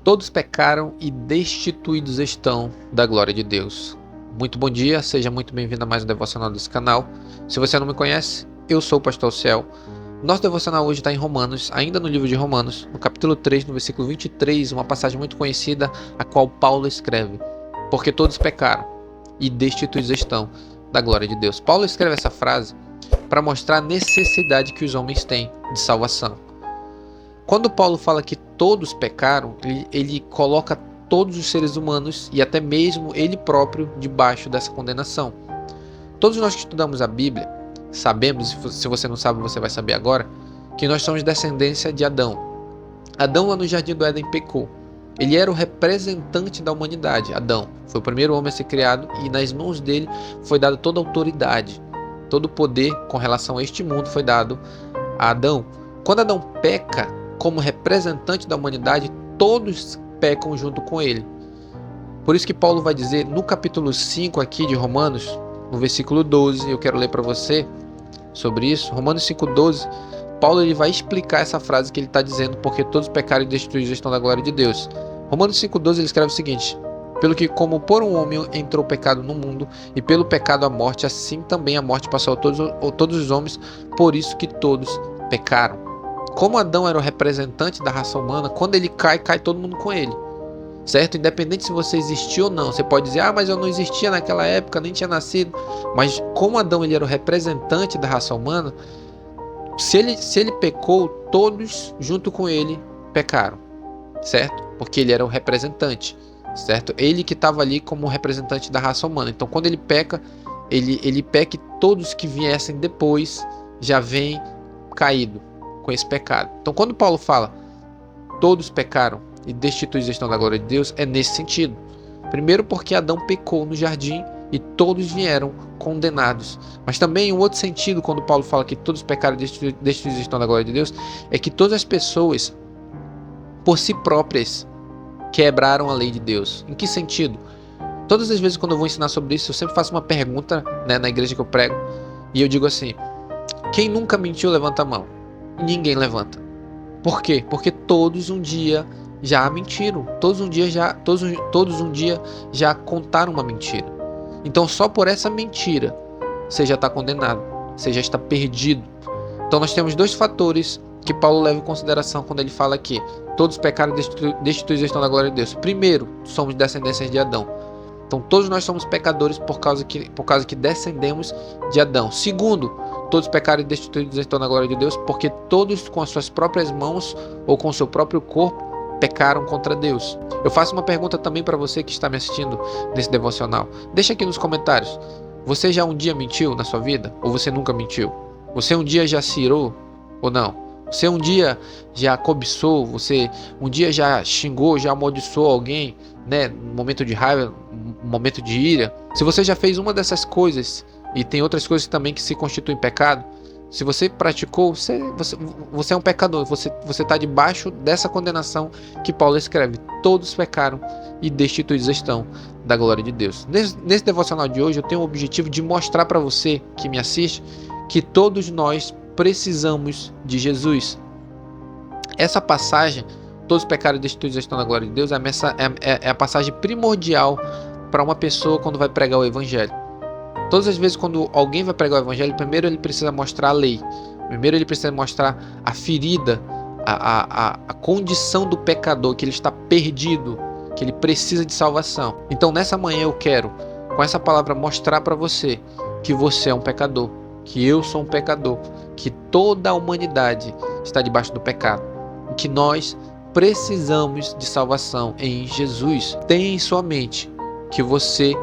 Todos pecaram e destituídos estão da glória de Deus. Muito bom dia, seja muito bem-vindo a mais um devocional desse canal. Se você não me conhece, eu sou o Pastor Céu. Nosso devocional hoje está em Romanos, ainda no livro de Romanos, no capítulo 3, no versículo 23, uma passagem muito conhecida, a qual Paulo escreve: porque todos pecaram e destituídos estão da glória de Deus. Paulo escreve essa frase para mostrar a necessidade que os homens têm de salvação. Quando Paulo fala que todos pecaram, ele coloca todos os seres humanos e até mesmo ele próprio debaixo dessa condenação. Todos nós que estudamos a Bíblia sabemos, se você não sabe, você vai saber agora, que nós somos descendência de Adão. Adão lá no Jardim do Éden pecou. Ele era o representante da humanidade. Adão foi o primeiro homem a ser criado e nas mãos dele foi dada toda a autoridade. Todo o poder com relação a este mundo foi dado a Adão. Quando Adão peca, como representante da humanidade, todos pecam junto com ele. Por isso que Paulo vai dizer no capítulo 5 aqui de Romanos, no versículo 12, eu quero ler para você sobre isso. Romanos 5,12, Paulo ele vai explicar essa frase que ele está dizendo, porque todos pecaram e destruídos estão da glória de Deus. Romanos 5,12 ele escreve o seguinte: pelo que como por um homem entrou o pecado no mundo, e pelo pecado a morte, assim também a morte passou a todos os homens, por isso que todos pecaram. Como Adão era o representante da raça humana, quando ele cai todo mundo com ele, certo? Independente se você existia ou não. Você pode dizer, mas eu não existia naquela época, nem tinha nascido. Mas como Adão ele era o representante da raça humana, se ele pecou, todos junto com ele pecaram, certo? Porque ele era o representante, certo? Ele que estava ali como representante da raça humana. Então quando ele peca, ele peca e todos que viessem depois já vêm caído com esse pecado. Então quando Paulo fala todos pecaram e destituídos estão da glória de Deus, é nesse sentido. Primeiro porque Adão pecou no jardim e todos vieram condenados. Mas também um outro sentido, quando Paulo fala que todos pecaram e destituídos estão da glória de Deus, é que todas as pessoas por si próprias quebraram a lei de Deus. Em que sentido? Todas as vezes quando eu vou ensinar sobre isso, eu sempre faço uma pergunta, na igreja que eu prego, e eu digo assim: quem nunca mentiu, levanta a mão. Ninguém levanta. Por quê? Porque todos um dia já mentiram. Todos um dia já contaram uma mentira. Então só por essa mentira você já está condenado, você já está perdido. Então nós temos dois fatores que Paulo leva em consideração quando ele fala que todos pecaram e destituídos estão da glória de Deus. Primeiro, somos descendências de Adão. Então todos nós somos pecadores por causa que descendemos de Adão. Segundo, todos pecaram e destituídos estão na glória de Deus, porque todos com as suas próprias mãos ou com o seu próprio corpo pecaram contra Deus. Eu faço uma pergunta também para você que está me assistindo nesse devocional. Deixa aqui nos comentários. Você já um dia mentiu na sua vida? Ou você nunca mentiu? Você um dia já se irou ou não? Você um dia já cobiçou? Você um dia já xingou, já amaldiçoou alguém, no momento de raiva, no momento de ira? Se você já fez uma dessas coisas, e tem outras coisas também que se constituem pecado, se você praticou, você é um pecador. Você está debaixo dessa condenação que Paulo escreve: todos pecaram e destituídos estão da glória de Deus. Nesse devocional de hoje eu tenho o objetivo de mostrar para você que me assiste que todos nós precisamos de Jesus. Essa passagem, todos pecaram e destituídos estão da glória de Deus, é a passagem primordial para uma pessoa quando vai pregar o evangelho. Todas as vezes quando alguém vai pregar o evangelho, primeiro ele precisa mostrar a lei. Primeiro ele precisa mostrar a ferida, a condição do pecador, que ele está perdido, que ele precisa de salvação. Então nessa manhã eu quero, com essa palavra, mostrar para você que você é um pecador, que eu sou um pecador, que toda a humanidade está debaixo do pecado, e que nós precisamos de salvação em Jesus. Tenha em sua mente que você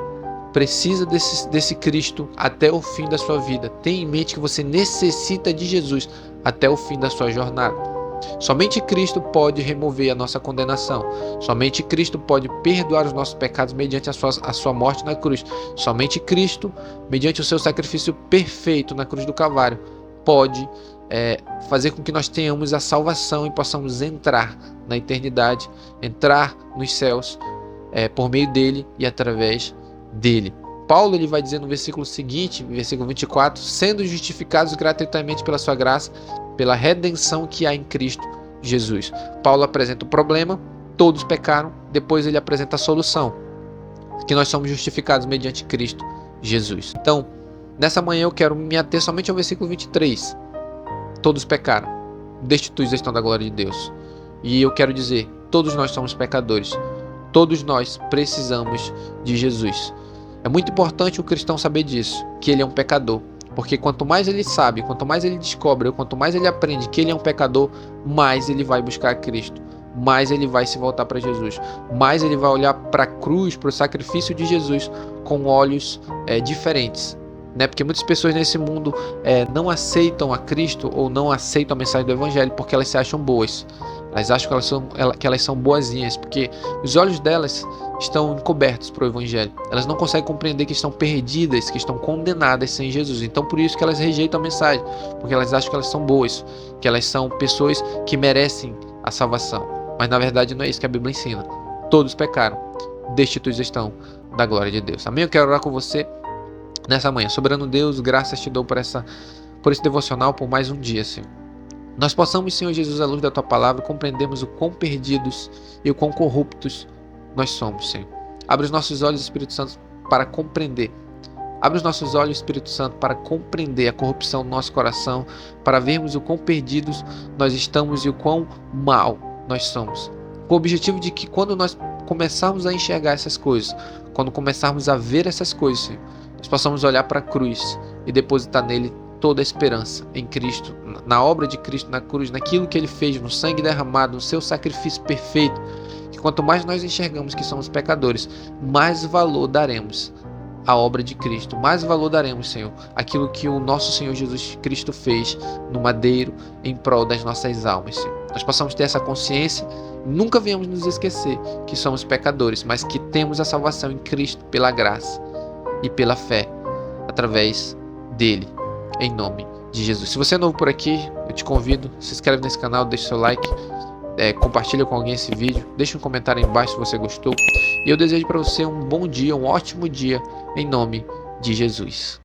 precisa desse Cristo até o fim da sua vida. Tenha em mente que você necessita de Jesus até o fim da sua jornada. Somente Cristo pode remover a nossa condenação. Somente Cristo pode perdoar os nossos pecados mediante a sua morte na cruz. Somente Cristo, mediante o seu sacrifício perfeito na cruz do Calvário, pode fazer com que nós tenhamos a salvação e possamos entrar na eternidade, entrar nos céus por meio dele e através dele. Paulo ele vai dizer no versículo seguinte, versículo 24, sendo justificados gratuitamente pela sua graça, pela redenção que há em Cristo Jesus. Paulo apresenta o problema, todos pecaram. Depois ele apresenta a solução, que nós somos justificados mediante Cristo Jesus. Então, nessa manhã eu quero me ater somente ao versículo 23. Todos pecaram, destituídos estão da glória de Deus. E eu quero dizer, todos nós somos pecadores. Todos nós precisamos de Jesus. É muito importante o cristão saber disso, que ele é um pecador. Porque quanto mais ele sabe, quanto mais ele descobre, quanto mais ele aprende que ele é um pecador, mais ele vai buscar Cristo, mais ele vai se voltar para Jesus, mais ele vai olhar para a cruz, para o sacrifício de Jesus com olhos diferentes. Porque muitas pessoas nesse mundo não aceitam a Cristo ou não aceitam a mensagem do Evangelho porque elas se acham boas. Elas acham que elas são boazinhas, porque os olhos delas estão encobertos para o Evangelho. Elas não conseguem compreender que estão perdidas, que estão condenadas sem Jesus. Então por isso que elas rejeitam a mensagem, porque elas acham que elas são boas, que elas são pessoas que merecem a salvação. Mas na verdade não é isso que a Bíblia ensina. Todos pecaram, destituídos estão da glória de Deus. Amém? Eu quero orar com você nessa manhã. Soberano Deus, graças te dou por esse devocional, por mais um dia, Senhor. Nós possamos, Senhor Jesus, à luz da Tua Palavra, compreendermos o quão perdidos e o quão corruptos nós somos, Senhor. Abre os nossos olhos, Espírito Santo, para compreender. Abre os nossos olhos, Espírito Santo, para compreender a corrupção do nosso coração, para vermos o quão perdidos nós estamos e o quão mal nós somos. Com o objetivo de que quando nós começarmos a enxergar essas coisas, quando começarmos a ver essas coisas, Senhor, nós possamos olhar para a cruz e depositar nele toda a esperança em Cristo, na obra de Cristo na cruz, naquilo que Ele fez, no sangue derramado, no seu sacrifício perfeito. Que quanto mais nós enxergamos que somos pecadores, mais valor daremos à obra de Cristo, mais valor daremos, Senhor, aquilo que o nosso Senhor Jesus Cristo fez no madeiro em prol das nossas almas, Senhor. Nós possamos ter essa consciência, nunca venhamos nos esquecer que somos pecadores, mas que temos a salvação em Cristo pela graça e pela fé, através dele, em nome de Jesus. Se você é novo por aqui, eu te convido, se inscreve nesse canal, deixa seu like, compartilha com alguém esse vídeo, deixa um comentário aí embaixo se você gostou. E eu desejo para você um bom dia, um ótimo dia, em nome de Jesus.